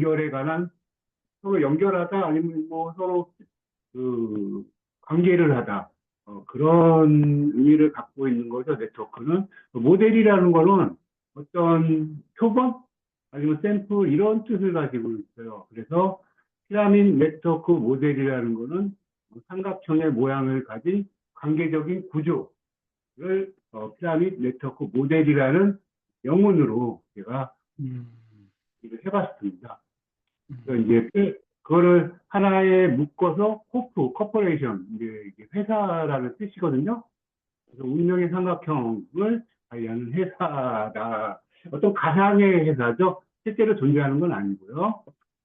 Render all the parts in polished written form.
연결에 관한 서로 연결하다 아니면 뭐 서로 그 관계를 하다 그런 의미를 갖고 있는 거죠. 네트워크는 모델이라는 거는 어떤 표본 아니면 샘플 이런 뜻을 가지고 있어요. 그래서 피라미드 네트워크 모델이라는 거는 삼각형의 모양을 가진 관계적인 구조를 피라미드 네트워크 모델이라는 영문으로 제가 음, 일을 해봤습니다. 그래서 음, 이제 그거를 하나에 묶어서 코퍼레이션, 이게 회사라는 뜻이거든요. 그래서 운명의 삼각형을 관리하는 회사다. 어떤 가상의 회사죠. 실제로 존재하는 건 아니고요.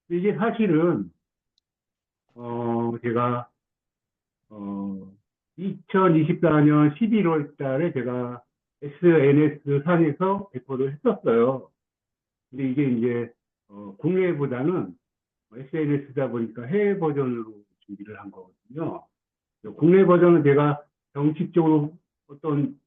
이게 사실은, 제가, 어, 2024년 11월 달에 제가 SNS 상에서 배포를 했었어요. 근데 이게 이제, 국내보다는 SNS다 보니까 해외 버전으로 준비를 한 거거든요. 국내 버전은 제가 정식적으로 어떤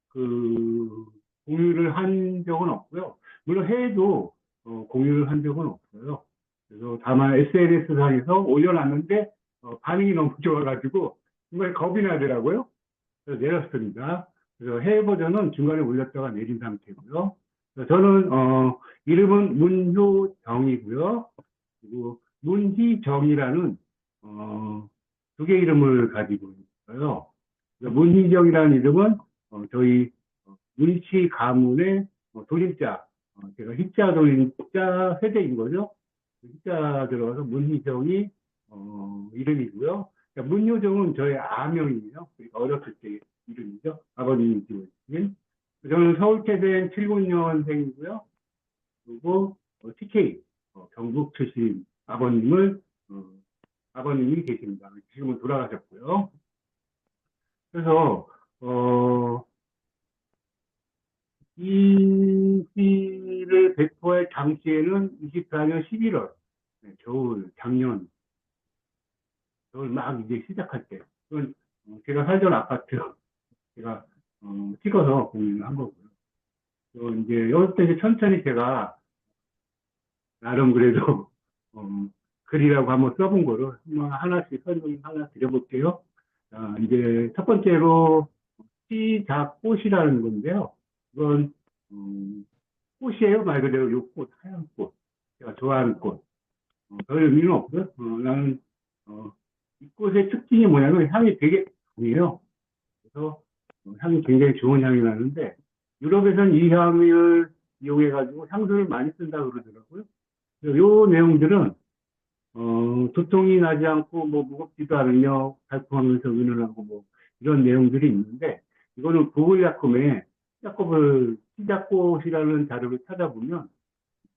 그 공유를 한 적은 없고요. 물론 해외도 공유를 한 적은 없어요. 그래서 다만 SNS상에서 올려놨는데 반응이 너무 좋아가지고 정말 겁이 나더라고요. 그래서 내렸습니다. 그래서 해외 버전은 중간에 올렸다가 내린 상태고요. 그래서 저는 이름은 문효정이고요. 그리고 문희정이라는 두 개 이름을 가지고 있어요. 문희정이라는 이름은 저희 문씨 가문의 도림자, 제가 희자 도림자 세대인 거죠. 희자 들어가서 문희정이 이름이고요. 그러니까 문효정은 저의 아명이에요. 그러니까 어렸을 때 이름이죠. 아버님이 지고 있는. 저는 서울태생 79년생이고요. 그리고 TK 경북 출신 어, 아버님이 계십니다. 지금은 돌아가셨고요. 그래서 이 시를 배포할 당시에는 24년 11월 겨울 작년 겨울 막 이제 시작할 때 그건 제가 살던 아파트 제가 찍어서 공유를 한 거고요. 또 이제 이때 이제 천천히 제가 나름 그래도 글이라고 한번 써본 거를 하나씩 설명 하나 드려볼게요. 이제 첫 번째로 시작꽃이라는 건데요. 이건 꽃이에요. 말 그대로 요 꽃, 하얀 꽃. 제가 좋아하는 꽃. 별 의미는 없고요. 나는 이 꽃의 특징이 뭐냐면 향이 되게 강해요. 그래서 향이 굉장히 좋은 향이 나는데 유럽에서는 이 향을 이용해가지고 향수를 많이 쓴다 그러더라고요. 요 내용들은 두통이 나지 않고 뭐 무겁지도 않으며 달콤하면서 은은하고 뭐 이런 내용들이 있는데 이거는 구글 약품에 시작꽃이라는 자료를 찾아보면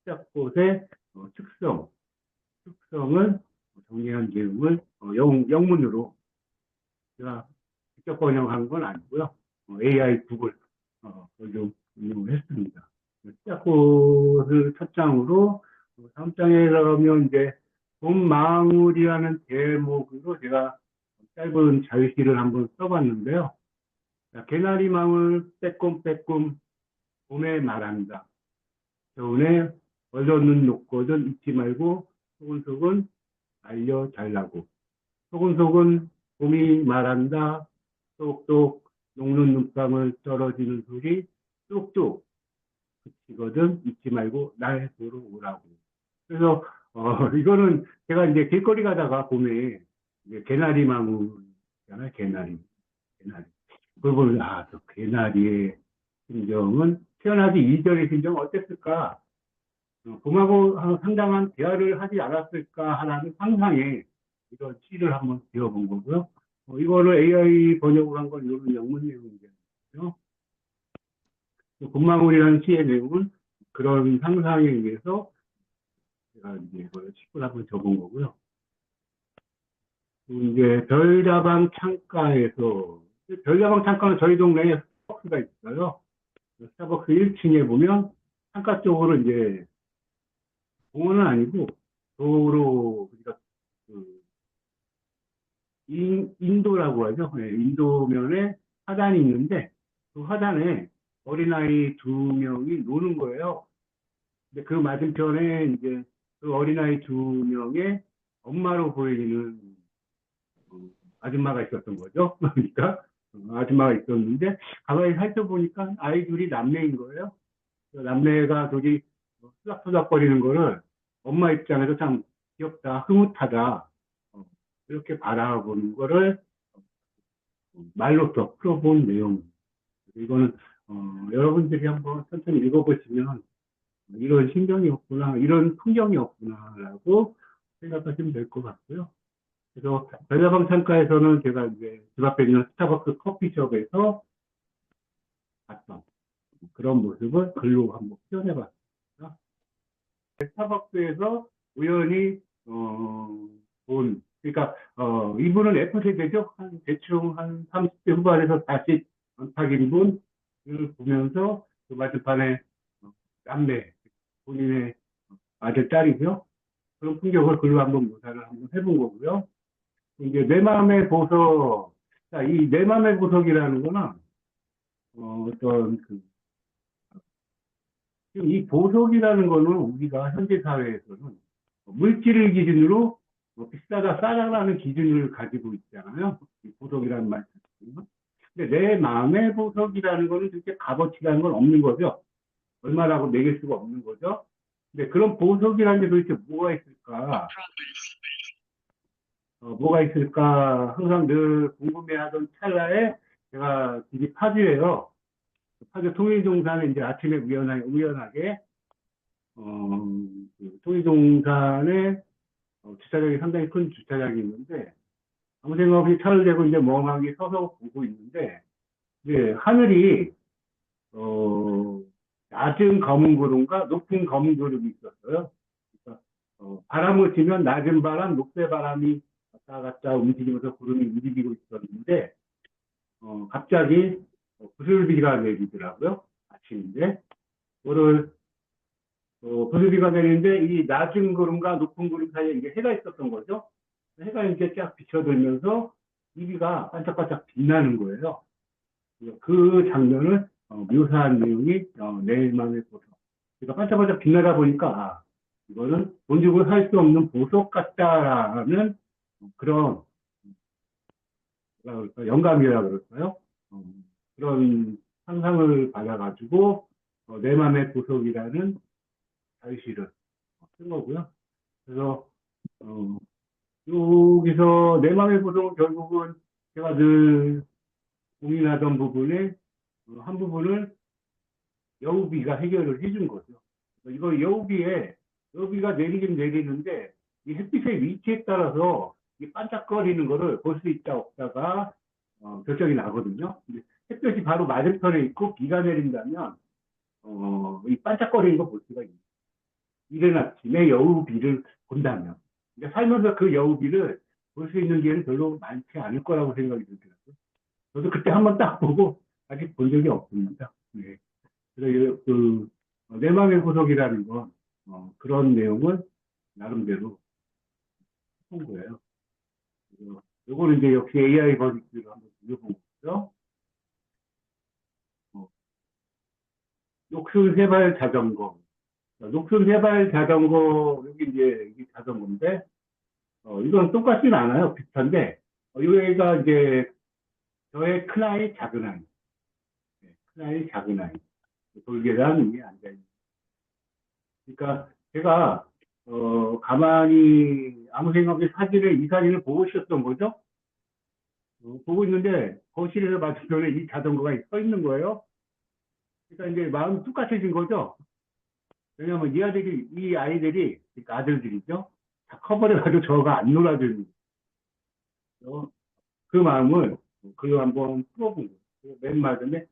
시작꽃의 특성을 정리한 내용을 영문으로 제가 직접 번역한 건 아니고요. AI 구글 좀 인용을 했습니다. 시작꽃을 첫 장으로 다음 장에 가면 이제 봄마무리라는 제목으로 제가 짧은 자유시를 한번 써봤는데요. 개나리 마음을 빼꼼빼꼼 봄에 말한다. 겨울에 얼려놓은 녹거든 잊지 말고 소근소근 알려달라고. 소근소근 봄이 말한다. 똑똑 녹는 눈감을 떨어지는 소리 뚝뚝 그치거든 잊지 말고 날 보러 오라고. 그래서 이거는 제가 이제 길거리 가다가 봄에 이제 개나리 마무잖아요. 개나리. 그걸 보면 저 개나리의 심정은 태어나기 이전의 심정은 어땠을까? 봄하고 상당한 대화를 하지 않았을까 하는 상상에 이런 시를 한번 지어본 거고요. 이거를 AI 번역을 한 건 이런 영문 내용이잖아요. 봄마무리라는 시의 내용은 그런 상상에 의해서 제가 이제 이걸 시를 한번 적은 거고요. 이제 별다방 창가는 저희 동네에 스타벅스가 있어요. 스타벅스 1층에 보면 창가 쪽으로 이제 공원은 아니고 도로 그러니까 그 인도라고 하죠. 네, 인도면에 화단이 있는데 그 화단에 어린아이 두 명이 노는 거예요. 근데 그 맞은편에 이제 그 어린아이 두 명의 엄마로 보이는 어, 아줌마가 있었던 거죠. 그러니까 아줌마가 있었는데 가만히 살펴보니까 아이 둘이 남매인 거예요. 그 남매가 둘이 수작수작거리는 거를 엄마 입장에서 참 귀엽다, 흐뭇하다 이렇게 바라보는 거를 말로써 풀어본 내용. 이거는 여러분들이 한번 천천히 읽어보시면 이런 신경이었구나, 이런 풍경이었구나라고 생각하시면 될 것 같고요. 그래서 전자방 창가에서는 제가 이제 집 앞에 있는 스타벅스 커피숍에서 봤던 그런 모습을 글로 한번 표현해봤습니다. 스타벅스에서 우연히 그러니까 이분은 F세대죠. 한 대충 한 30대 후반에서 다시 안팎인 분을 보면서 그 맞은편에 남매 본인의 아들 딸이죠. 그런 풍경을 글로 한번 묘사를 한번 해본 거고요. 이제 내 마음의 보석, 자, 이 내 마음의 보석이라는 거는 어떤 그 지금 이 보석이라는 거는 우리가 현재 사회에서는 물질을 기준으로 비싸다 싸다라는 기준을 가지고 있잖아요. 이 보석이라는 말 자체는. 근데 내 마음의 보석이라는 거는 그렇게 값어치라는 건 없는 거죠. 얼마라고 매길 수가 없는 거죠. 근데 그런 보석이라는 게 도대체 뭐가 있을까? 뭐가 있을까? 항상 늘 궁금해하던 찰나에 제가 집이 파주예요. 파주 통일동산에 이제 아침에 우연하게 그 통일동산에 주차장이 상당히 큰 주차장이 있는데 아무 생각 없이 차를 대고 이제 멍하게 서서 보고 있는데 이제 하늘이 어, 낮은 검은 구름과 높은 검은 구름이 있었어요. 그러니까 바람을 쐬면 낮은 바람, 높은 바람이 왔다 갔다 움직이면서 구름이 움직이고 있었는데 갑자기 부슬비가 내리더라고요. 아침인데 그거를 부슬비가 내리는데 이 낮은 구름과 높은 구름 사이에 이게 해가 있었던 거죠. 해가 이제 쫙 비쳐들면서 이비가 반짝반짝 빛나는 거예요. 그 장면을 묘사한 내용이 내 맘의 보석. 그러니까 반짝반짝 빛나다 보니까 이거는 돈 주고 살 수 없는 보석 같다라는 그런 뭐라 그럴까, 영감이라 그럴까요? 어, 그런 상상을 받아가지고 내 맘의 보석이라는 자유시를 쓴 거고요. 그래서 어, 여기서 내 맘의 보석은 결국은 제가 늘 고민하던 부분에 한 부분을 여우비가 해결을 해준 거죠. 이거 여우비가 내리긴 내리는데 이 햇빛의 위치에 따라서 이 반짝거리는 거를 볼 수 있다 없다가 결정이 나거든요. 근데 햇볕이 바로 맞은편에 있고 비가 내린다면 이 반짝거리는 거 볼 수가 있어요. 이른 아침에 여우비를 본다면. 근데 살면서 그 여우비를 볼 수 있는 기회는 별로 많지 않을 거라고 생각이 들더라고요. 저도 그때 한번 딱 보고 아직 본 적이 없습니다. 네. 그래서 내 맘의 구석이라는 건 그런 내용을 나름대로 한 거예요. 요거는 이제 역시 AI 버디스로 한번 들려본 거죠. 어, 녹슨 세발 자전거. 녹슨 세발 자전거, 여기 이제 이게 자전거인데, 이건 똑같진 않아요. 비슷한데, 여기가 이제 저의 큰아이, 작은아이. 네, 큰아이, 작은아이. 돌계단 위에 앉아있는. 그러니까 제가 가만히 아무 생각 없이 이 사진을 보고 있었던 거죠. 보고 있는데 거실에서 맞은편에 이 자전거가 서 있는 거예요. 그러니까 이제 마음이 똑같아진 거죠. 왜냐하면 이 아이들이, 그러니까 아들들이죠. 다 커버려가지고 저가 안 놀아주는 거죠. 그 마음을 글로 한번 풀어본 거예요. 맨 마지막에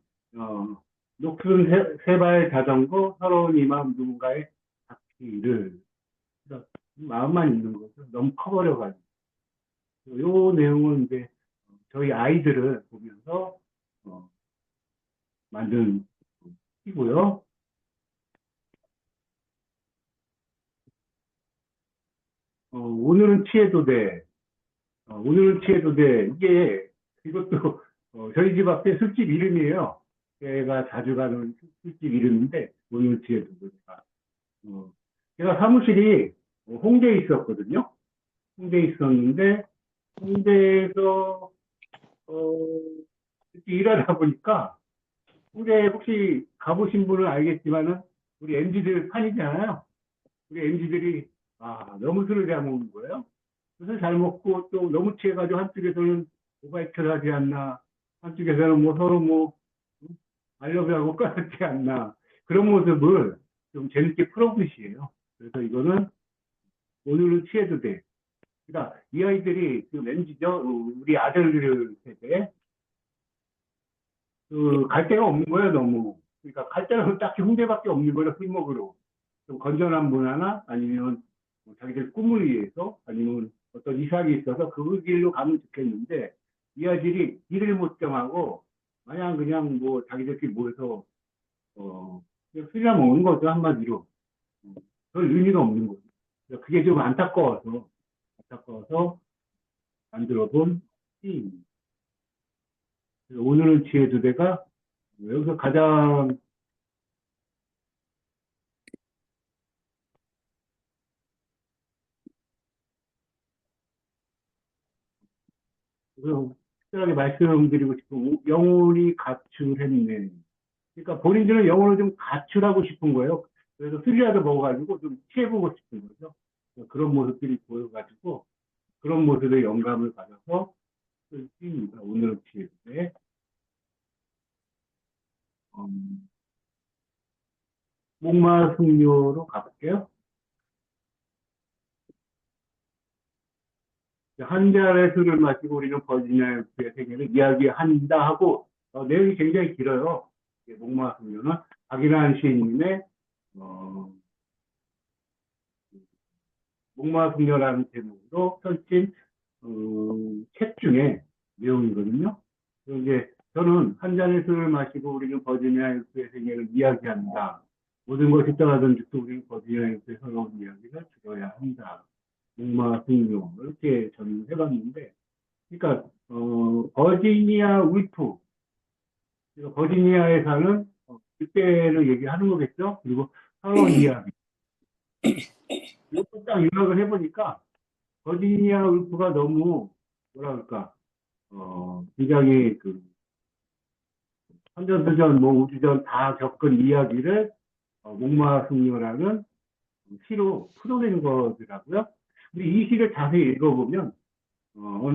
녹슨 세발 자전거 서러운 이마음 누군가의 닿기를 마음만 있는 거죠. 너무 커버려가지고. 요 내용은 이제 저희 아이들을 보면서 어, 만든 시고요. 오늘은 취해도 돼. 오늘은 취해도 돼. 이것도 저희 집 앞에 술집 이름이에요. 제가 자주 가는 술집 이름인데 오늘은 취해도 돼. 어, 제가 사무실이 홍대에 있었거든요. 홍대에 있었는데, 홍대에서, 이렇게 일하다 보니까, 홍대 혹시 가보신 분은 알겠지만은, 우리 MZ들 판이잖아요. 우리 MZ들이, 너무 술을 잘 먹는 거예요. 술을 잘 먹고 또 너무 취해가지고 한쪽에서는 오바이트를 하지 않나, 한쪽에서는 뭐 서로 뭐, 알러뷰하고 까지 않나. 그런 모습을 좀 재밌게 풀어보시예요. 그래서 이거는 오늘은 취해도 돼. 그러니까 이 아이들이 그 왠지죠, 우리 아들들 세대 갈 데가 없는 거예요, 너무. 그러니까 갈 데는 딱히 홍대밖에 없는 거예요, 술 먹으러. 좀 건전한 문화나 아니면 뭐 자기들 꿈을 위해서 아니면 어떤 이상이 있어서 그 길로 가면 좋겠는데 이 아이들이 길을 못 정하고 마냥 그냥 뭐 자기들끼리 모여서 그냥 술이나 먹는 거죠, 한마디로. 별 의미가 없는 거죠. 그게 좀 안타까워서 만들어 본 시입니다. 오늘은 지혜 주제가 여기서 가장 특별하게 말씀드리고 싶은 영혼이 가출했네. 그러니까 본인들은 영혼을 좀 가출하고 싶은 거예요. 그래서 술이라도 먹어가지고 좀 취해보고 싶은 거죠. 그런 모습들이 보여가지고 그런 모습에 영감을 받아서 쓸 시입니다. 오늘은 지혜 주제. 목마 숙녀로 가볼게요. 한 잔의 술을 마시고 우리는 버지니아의 세계를 이야기한다 하고 내용이 굉장히 길어요. 목마 숙녀는 박일환 시인님의 어, 목마 숙녀라는 제목으로 펼친 어, 책 중에 내용이거든요. 그래서 이제 저는 한 잔의 술을 마시고 우리는 버지니아 의 세계를 이야기한다. 모든 것이 떠나던 죽도 우리는 버지니아 의 서러운 이야기를 들어야 한다. 목마 숙녀 이렇게 저는 해봤는데 그러니까 버지니아 울프, 그러니까 버지니아에 사는 그때를 얘기하는 거겠죠. 그리고 살원 이야기. 이것도 딱 요약을 해보니까 버지니아 울프가 너무 뭐라 그럴까 굉장히 그 선전수전, 뭐 우주전 다 겪은 이야기를 목마승려라는 시로 풀어낸 거더라고요. 우리 이 시를 자세히 읽어보면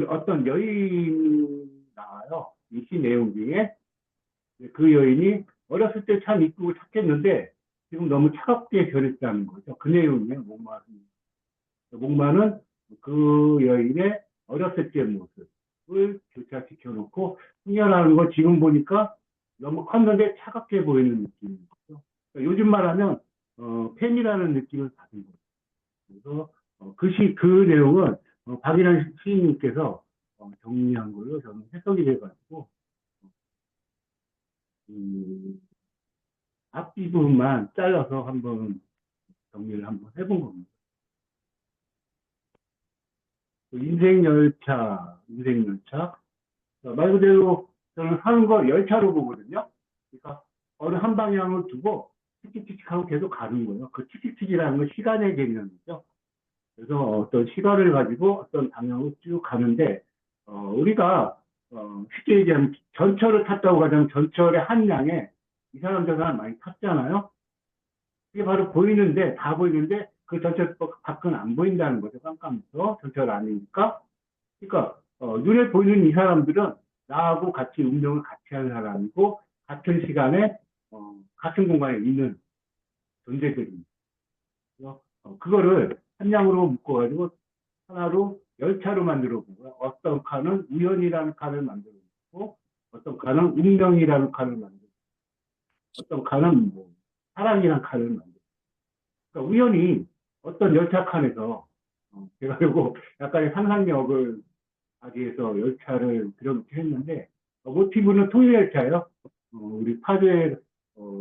어떤 여인이 나와요. 이 시 내용 중에 그 여인이 어렸을 때 참 이쁘고 착했는데 지금 너무 차갑게 변했다는 거죠. 그 내용이에요. 목마는 그 여인의 어렸을 때 모습을 교차시켜 놓고 승려라는 거 지금 보니까 너무 컸는데 차갑게 보이는 느낌인 거죠. 그러니까 요즘 말하면 팬이라는 느낌을 받은 거죠. 그래서 그 내용은 박일환 시인님께서 정리한 걸로 저는 해석이 돼가지고 음, 앞부분만 잘라서 한번 정리를 한번 해본 겁니다. 인생 열차. 말 그대로 저는 사는 거 열차로 보거든요. 그러니까 어느 한 방향을 두고 틱틱틱하고 계속 가는 거예요. 그 틱틱틱이라는 건 시간의 개념이죠. 그래서 어떤 시간을 가지고 어떤 방향을 쭉 가는데 우리가 쉽게 얘기하면 전철을 탔다고 가자면 전철의 한 양에 이 사람 저 사람 많이 탔잖아요. 그게 바로 보이는데 다 보이는데 그 전철 밖은 안 보인다는 거죠. 깜깜해서 전철 아니니까. 그러니까 눈에 보이는 이 사람들은 나하고 같이 운명을 같이 하는 사람이고 같은 시간에 같은 공간에 있는 존재들입니다. 그래서 그거를 한 양으로 묶어가지고 하나로 열차로 만들어 보고요. 어떤 칸은 우연이라는 칸을 만들어 보고 어떤 칸은 운명이라는 칸을 만들고 어떤 칸은 뭐 사랑이라는 칸을 만들고 그러니까 우연히 어떤 열차 칸에서 제가 이거 약간의 상상력을 하기 위해서 열차를 그려놓게 했는데 모티브는 통일열차예요. 우리 파주에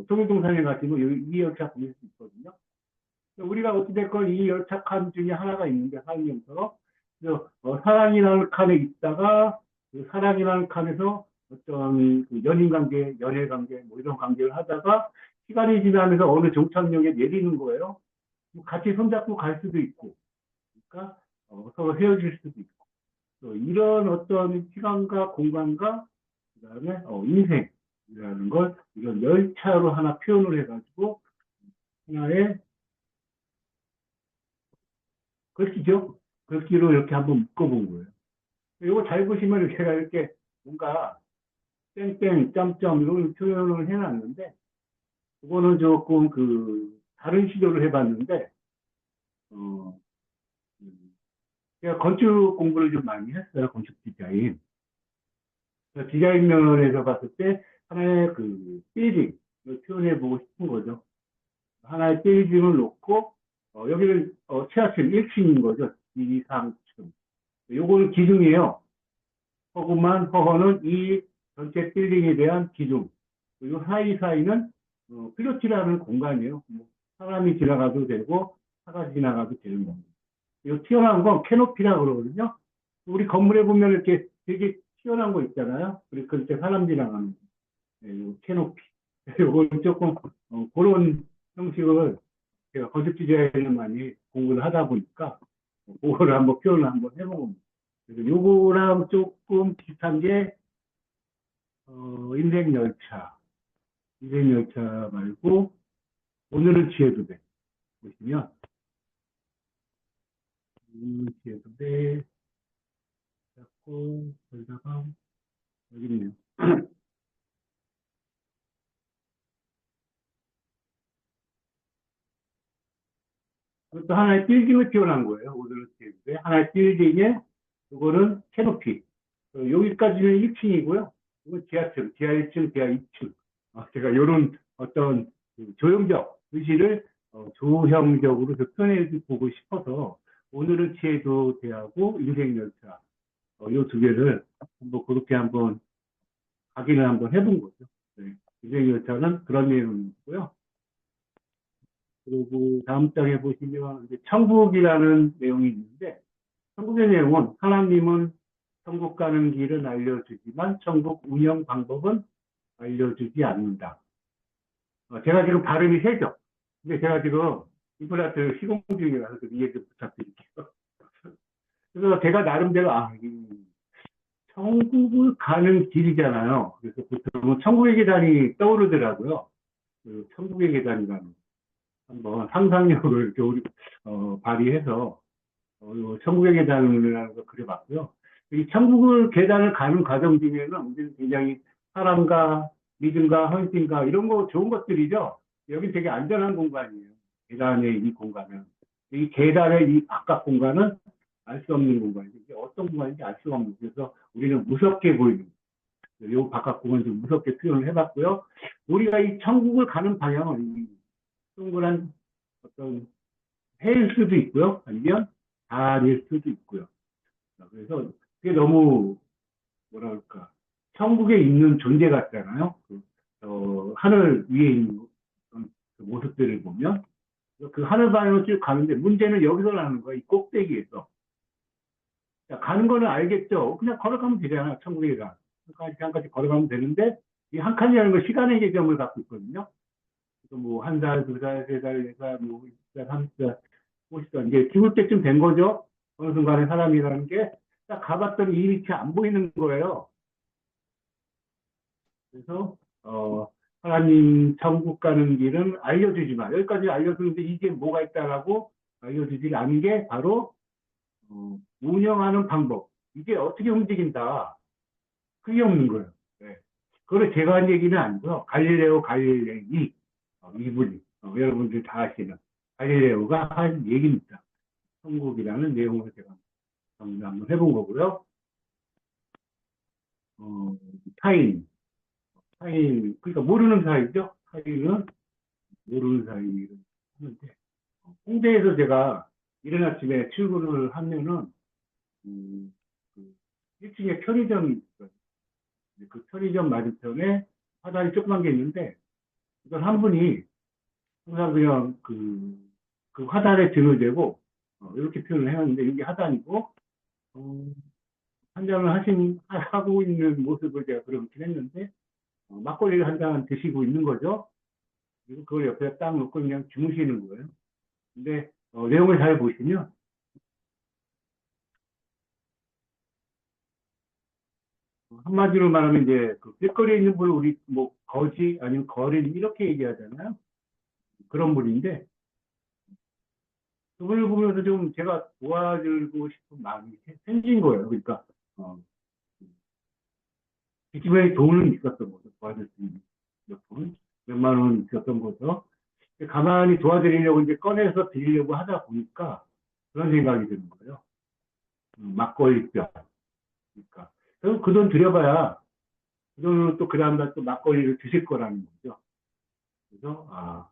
통일동산에 가시면 이 열차 보실 수 있거든요. 우리가 어찌됐건 이 열차 칸 중에 하나가 있는데 사랑이면서 그래서 사랑이라는 칸에 있다가 그 사랑이라는 칸에서 어떤 그 연인 관계, 연애 관계 뭐 이런 관계를 하다가 시간이 지나면서 어느 종착역에 내리는 거예요. 같이 손잡고 갈 수도 있고 서로 헤어질 수도 있고, 또 이런 어떤 시간과 공간과 그다음에 인생이라는 걸 이런 열차로 하나 표현을 해가지고 하나의 글귀죠. 글귀로 이렇게 한번 묶어본 거예요. 이거 잘 보시면 제가 이렇게 뭔가 땡땡, 점점 이런 표현을 해놨는데, 그거는 조금 다른 시도를 해봤는데, 어, 음, 제가 건축 공부를 좀 많이 했어요. 건축 디자인. 그래서 디자인 면에서 봤을 때 하나의 빌딩을 표현해보고 싶은 거죠. 하나의 빌딩을 놓고, 여기는 지하철 1층인 거죠. 2, 3층. 요거는 기둥이에요. 허구만 허허는 이 전체 빌딩에 대한 기둥. 그리고 사이사이는 필로티라는 공간이에요. 뭐 사람이 지나가도 되고 차가 지나가도 되는 겁니다. 이 튀어나온 건 캐노피라 그러거든요. 우리 건물에 보면 이렇게 되게 튀어나온 거 있잖아요. 그때 사람 지나가는 거. 네, 이 캐노피. 이걸 조금 그런 형식을 제가 건축 디자인을 많이 공부를 하다 보니까 그거를 한번 표현을 한번 해본 겁니다. 그래서 요거랑 조금 비슷한 게 인생열차. 인생열차 말고 오늘은 취해도 돼. 보시면 오늘은 취해도 돼. 잡고 여기다가 여기 있네요. 그것도 하나의 빌딩을 표현한 거예요. 오늘은 취해도 돼. 하나의 빌딩에 이거는 캐노피. 여기까지는 1층이고요. 이건 지하층, 지하 1층, 지하 2층. 제가 이런 어떤 조형적 의식을 조형적으로 표현해 보고 싶어서 오늘은 취해도 돼하고 인생열차 이 두 개를 한번 그렇게 한번 확인을 한번 해본 거죠. 네. 인생열차는 그런 내용이고요. 그리고 다음 장에 보시면 이제 천국이라는 내용이 있는데 천국의 내용은 하나님은 천국 가는 길은 알려주지만 천국 운영 방법은 알려주지 않는다. 제가 지금 발음이 세죠. 근데 제가 지금 임플란트 시공 중이라서 좀 이해 좀 부탁드릴게요. 그래서 제가 나름대로 천국을 가는 길이잖아요. 그래서 보통 천국의 계단이 떠오르더라고요. 천국의 계단이라는 한번 상상력을 이렇게 발휘해서 천국의 계단이라는 걸 그려봤고요. 이 천국을 계단을 가는 과정 중에는 우리는 굉장히 사랑과 믿음과 헌신과 이런 거 좋은 것들이죠. 여기 되게 안전한 공간이에요. 계단의 이 공간은. 이 계단의 이 바깥 공간은 알 수 없는 공간이죠. 이게 어떤 공간인지 알 수가 없는. 그래서 우리는 무섭게 보이는. 이 바깥 공간을 좀 무섭게 표현을 해봤고요. 우리가 이 천국을 가는 방향은 이 동그란 어떤 해일 수도 있고요. 아니면 달일 수도 있고요. 그래서 그게 너무 뭐랄까 천국에 있는 존재 같잖아요. 하늘 위에 있는 그 모습들을 보면 그 하늘 방향으로 쭉 가는데 문제는 여기서 나는 거야. 이 꼭대기에서. 자, 가는 거는 알겠죠. 그냥 걸어가면 되잖아요. 천국에 가. 한 칸씩 걸어가면 되는데 이 한 칸이라는 건 시간의 개념을 갖고 있거든요. 그래서 뭐 한 달, 두 달, 세 달, 네 달, 뭐 20달, 30달, 50달 이제 죽을 때쯤 된 거죠. 어느 순간에 사람이라는 게 딱 가봤더니 이 밑이 안 보이는 거예요. 그래서 하나님 천국 가는 길은 알려주지 마. 여기까지 알려주는데 이게 뭐가 있다라고 알려주지 않은 게 바로 운영하는 방법. 이게 어떻게 움직인다. 그게 없는 거예요. 네. 그걸 제가 한 얘기는 아니고요. 갈릴레오 갈릴레이 이분이 여러분들 다 아시는 갈릴레오가 한 얘기입니다. 천국이라는 내용을 제가 한번 해본 거고요. 어, 타인, 그러니까 모르는 사이죠. 타인은 모르는 사이를 하는데, 홍대에서 제가 이른 아침에 출근을 하면은, 음, 그 1층에 편의점이 있어요. 그 편의점 맞은편에 화단이 조그만 게 있는데, 이걸 한 분이 항상 그냥 그 화단에 등을 대고, 이렇게 표현을 해놨는데, 이게 하단이고, 어, 한잔을 하고 있는 모습을 제가 그렇게 했는데, 막걸리를 한 잔 드시고 있는 거죠. 그리고 그걸 옆에 딱 놓고 그냥 주무시는 거예요. 근데 내용을 잘 보시면 한마디로 말하면 이제 그 길거리에 있는 분 우리 뭐 거지 아니면 거린 이렇게 얘기하잖아요. 그런 분인데 그분을 보면서 좀 제가 도와주고 싶은 마음이 생긴 거예요. 그러니까 어, 기침에 돈은 있었던 거죠. 도와줄 수 있는 몇 분, 몇만 원 있었던 거죠. 가만히 도와드리려고 이제 꺼내서 드리려고 하다 보니까 그런 생각이 드는 거예요. 막걸리병. 그러니까 그 돈 들여봐야 그 돈으로 또 그 다음날 또 막걸리를 드실 거라는 거죠. 그래서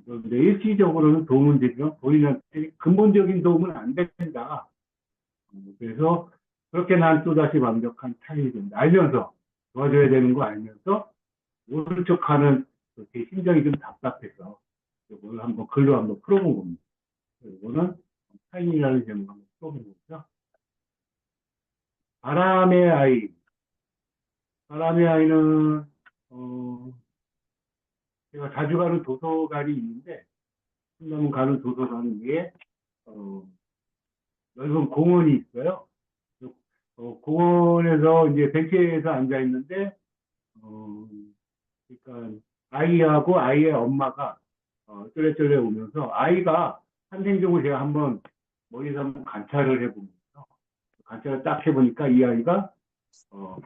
근데 일시적으로는 도움은 되지만 본인한테 근본적인 도움은 안 된다. 그래서 그렇게 난 또다시 완벽한 타인이 된다. 알면서 도와줘야 되는 거 알면서 모른 척하는 제 심정이 좀 답답해서 이걸 한번 글로 한번 풀어본 겁니다. 이거는 타인이라는 제목 한번 풀어본 거죠. 바람의 아이. 바람의 아이는 제가 자주 가는 도서관이 있는데 한번 가는 도서관 위에 어, 넓은 공원이 있어요. 공원에서 이제 벤치에서 앉아 있는데 어, 그러니까 아이하고 아이의 엄마가 쫄래쫄래 오면서 아이가 한 행동을 제가 한번 머리에서 한번 관찰을 해보면서 관찰을 딱 해보니까 이 아이가 어,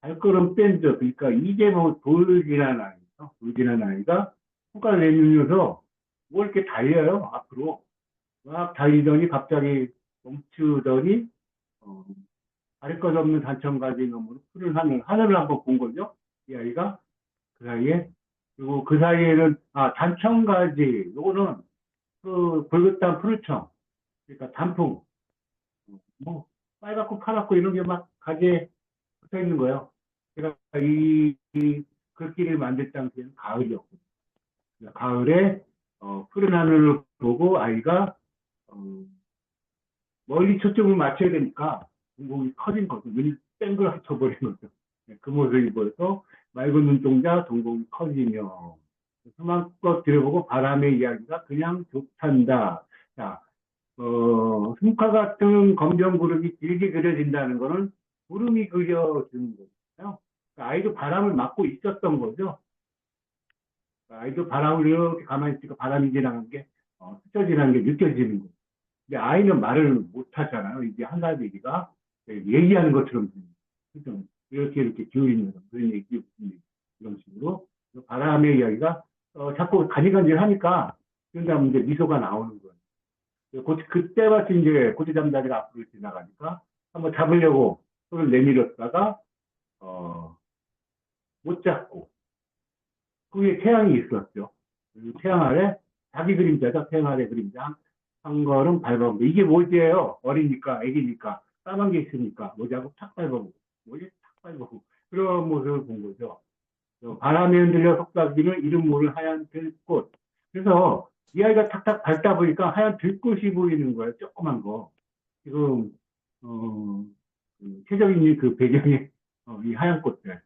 발걸음 밴드 그러니까 이제 뭐 돌진한 아이죠. 돌진한 아이가 손가락 내밀면서 뭐 이렇게 달려요 앞으로 막 달리더니 갑자기 멈추더니 어, 가릴 것 없는 단천가지 너머로 푸른 하늘을 한번 본 거죠. 이 아이가 그 사이에 그리고 그 사이에는 단청가지 요거는 그 붉었단 푸르청 그러니까 단풍 뭐 빨갛고 파랗고 이런 게 막 가지에 붙어 있는 거예요. 제가 이 글귀를 만들 당시에는 가을이었거든요. 그러니까 가을에 푸른 하늘을 보고 아이가 어, 멀리 초점을 맞춰야 되니까 동공이 커진 거죠. 눈이 땡그랗게 버린 거죠. 네, 그 모습이 보여서 맑은 눈동자 동공이 커지며 수만껏 들여보고 바람의 이야기가 그냥 좋단다. 자, 흉카 같은 검정 구름이 길게 그려진다는 거는 구름이 그려지는 거잖아요. 그러니까 아이도 바람을 맞고 있었던 거죠. 그러니까 아이도 바람을 이렇게 가만히 있으니까 바람이 지나간 게 스쳐 지나간 게 느껴지는 거죠. 근데 아이는 말을 못 하잖아요. 이제 한 살 배기가 얘기하는 것처럼 그죠? 이렇게 기울이는 그런 얘기, 이런 식으로 바람의 이야기가 자꾸 가지간질 하니까 그러다 이제 미소가 나오는 거예요. 그때 마치 이제 고추잠자리가 앞으로 지나가니까 한번 잡으려고 손을 내밀었다가 어, 못 잡고 그 위에 태양이 있었죠. 태양 아래 자기 그림자죠. 태양 아래 그림자 한 걸음 밟아보고 이게 뭐지예요? 어리니까 애기니까 까만 게 있으니까 뭐지하고 탁 밟아보고 뭐지 탁 밟아보고 그런 모습을 본 거죠. 바람에 흔들려 속삭이는 이름 모를 하얀 들꽃. 그래서 이 아이가 탁탁 밟다 보니까 하얀 들꽃이 보이는 거예요. 조그만 거. 지금 최적인 그 배경에 이 하얀 꽃들.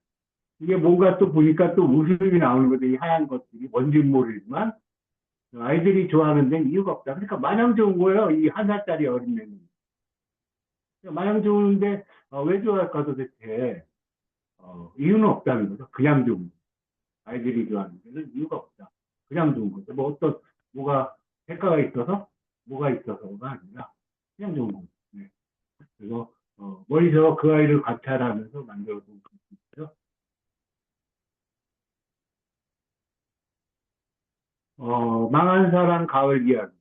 이게 뭔가 또 보니까 또 웃음이 나오는 거죠. 이 하얀 것들이 뭔지는 모르지만 아이들이 좋아하는 데는 이유가 없다. 그러니까 마냥 좋은 거예요. 이 한 살짜리 어린애는. 마냥 좋은데 왜 좋아할까 도대체 이유는 없다는 거죠. 그냥 좋은 거. 아이들이 좋아하는 데는 이유가 없다. 그냥 좋은 거죠. 뭐 어떤 뭐가 대가가 있어서 뭐가 있어서가 아니라 그냥 좋은 거죠. 네. 그래서 멀리서 그 아이를 관찰하면서 만들어본 거죠. 망한 사랑 가을 이야기.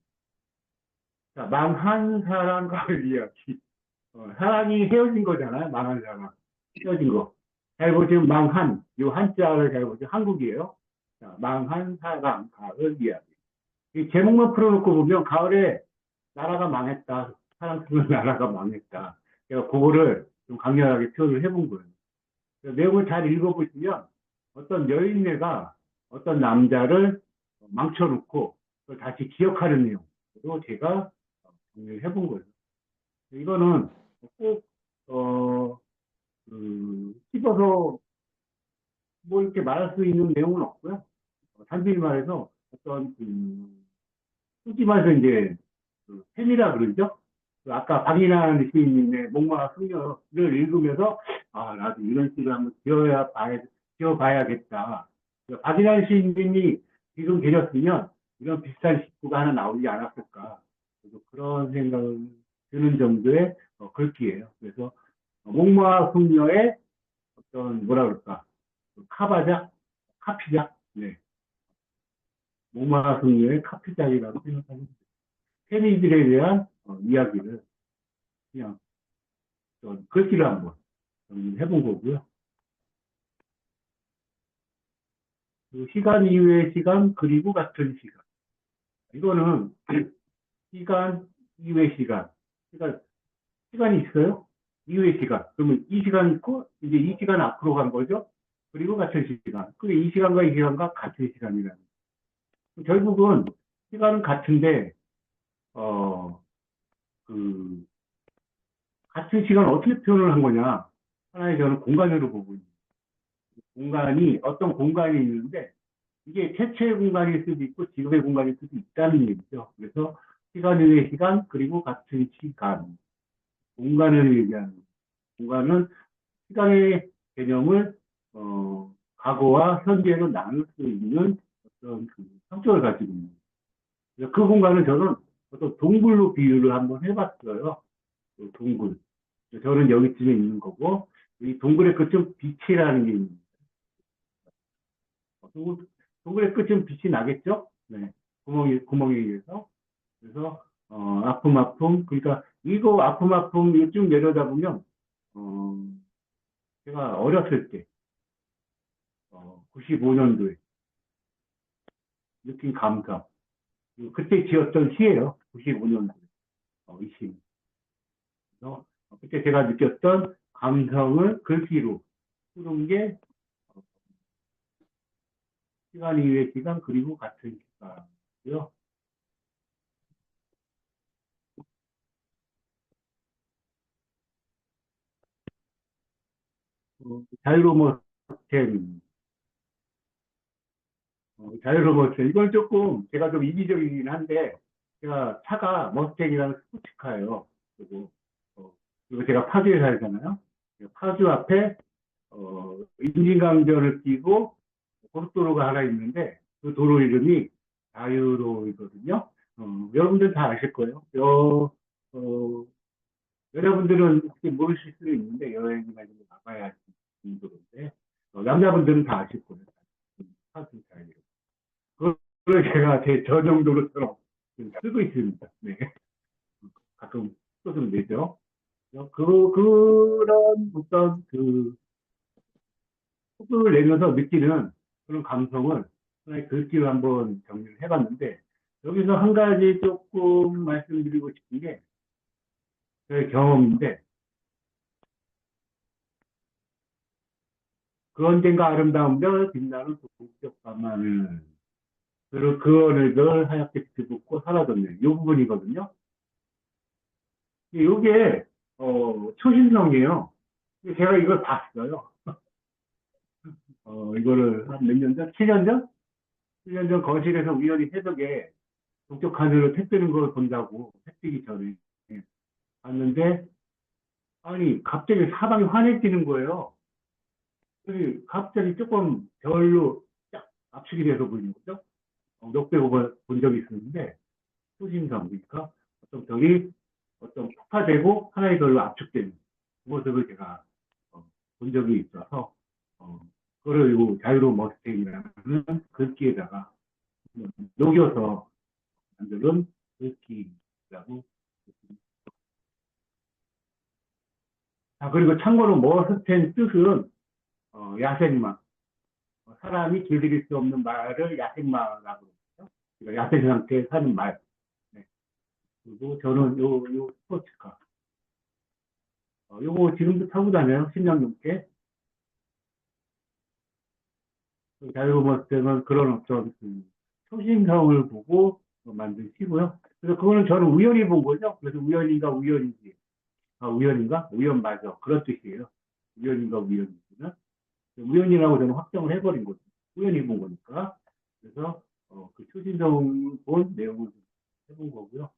자, 망한 사랑 가을 이야기. 사랑이 헤어진 거잖아요. 망한 사랑. 헤어진 거. 잘 보시면 망한, 요 한자를 잘 보시면 한국이에요. 자, 망한 사랑, 가을 이야기. 이 제목만 풀어놓고 보면 가을에 나라가 망했다. 사랑 쓰는 나라가 망했다. 제가 그거를 좀 강렬하게 표현을 해본 거예요. 내용을 잘 읽어보시면 어떤 여인네가 어떤 남자를 망쳐놓고 그걸 다시 기억하는 내용으로 제가 정리를 해본 거예요. 이거는 꼭, 찝어서 뭐 이렇게 말할 수 있는 내용은 없고요. 단순히 말해서 어떤, 솔직히 말해서 이제, 팬이라 그러죠? 그 아까 박인환 시인님의 목마와 숙녀를 읽으면서 아 나도 이런 시를 한번 지어봐야겠다. 그 박인환 시인님이 지금 계셨으면 이런 비슷한 시구가 하나 나오지 않았을까. 그래서 그런 생각을 드는 정도의 글귀예요. 그래서 목마와 숙녀의 어떤 뭐라 그럴까 그 카바작, 카피작, 네, 목마와 숙녀의 카피작이라고 생각합니다. 페미들에 대한 이야기를 그냥 글귀를 한번 해본 거고요. 그 시간 이외의 시간 그리고 같은 시간. 이거는 시간 이외의 시간. 그러니까 시간이 있어요. 이외의 시간. 그러면 이 시간 있고 이제 이 시간 앞으로 간 거죠. 그리고 같은 시간. 그게 이 시간과 이 시간과 같은 시간이라는. 결국은 시간은 같은데 어 그 같은 시간 어떻게 표현을 한 거냐. 하나의 저는 공간으로 보고 있는. 공간이 어떤 공간이 있는데 이게 태초의 공간일 수도 있고 지금의 공간일 수도 있다는 얘기죠. 그래서 시간 외의 시간 그리고 같은 시간 공간을 얘기하는 공간은 시간의 개념을 과거와 현재로 나눌 수 있는 어떤 그 성격을 가지고 있는 그래서 그 공간을 저는 어떤 동굴로 비유를 한번 해봤어요. 그 동굴 저는 여기쯤에 있는 거고 이 동굴의 끝은 빛이라는 게 있는 동굴의 끝은 빛이 나겠죠? 네. 구멍에 의해서. 그래서, 아픔, 아픔. 그러니까, 이거 아픔, 아픔, 쭉 내려다보면, 어, 제가 어렸을 때, 95년도에 느낀 감성. 그때 지었던 시예요. 95년도에. 이 시. 그래서, 그때 제가 느꼈던 감성을 글귀로 쓰는 게, 어, 시간 이외의 시간, 그리고 같은 시간이요. 자유로머스텐, 자유로버스. 이건 조금 제가 좀 이기적이긴 한데 제가 차가 머스탱이라는 스포츠카예요. 그리고 어, 그리고 제가 파주에 살잖아요. 파주 앞에 인진강전을 끼고 고속도로가 하나 있는데 그 도로 이름이 자유로이거든요. 여러분들 다 아실 거예요. 어, 여러분들은 혹시 모르실 수도 있는데 여행이나 이런 거 나가야 할 정도인데 남자분들은 다 아실 거예요. 파주 자유로. 그걸 제가 제 전용도로처럼 쓰고 있습니다. 네. 가끔 써좀 내죠. 그런 어떤 그 속도를 내면서 느끼는 그런 감성을 하나의 글귀로 한번 정리를 해봤는데 여기서 한 가지 조금 말씀드리고 싶은 게 저의 경험인데 그 언젠가 아름다운 별 빛나는 동쪽 밤하늘 그리고 그 어느 별 하얗게 뒤집고 사라졌네. 이 부분이거든요. 이게 초신성이에요. 제가 이걸 봤어요. 이거를 한 몇 년 전? 7년 전? 7년 전 거실에서 우연히 새벽에 동쪽 하늘을 해 뜨는 걸 본다고, 해 뜨기 전에. 예, 봤는데, 아니, 갑자기 사방이 환해지는 거예요. 그래서 갑자기 조금 별로 쫙 압축이 돼서 보이는 거죠. 몇 배 본 적이 있었는데, 초신성, 그러니까 어떤 별이 어떤 폭파되고 하나의 별로 압축되는 그 모습을 제가 본 적이 있어서, 어, 그거를 요 자유로운 머스탱이라는 글귀에다가 녹여서 만드는 글귀라고. 아, 그리고 참고로 머스탱 뜻은, 야생마. 사람이 길들일 수 없는 말을 야생마라고 그러죠. 그러니까 야생 상태에 사는 말. 네. 그리고 저는 요 스포츠카. 요거 지금도 타고 다녀요. 10년 넘게. 자유로머스는 그런 어떤 그 초신성을 보고 만든 시고요. 그래서 그거는 저는 우연히 본 거죠. 그래서 우연인가 우연이지. 아, 우연인가? 우연 맞아. 그런 뜻이에요. 우연인가 우연이지는. 우연이라고 저는 확정을 해버린 거죠. 우연히 본 거니까. 그래서 그 초신성을 본 내용을 해본 거고요.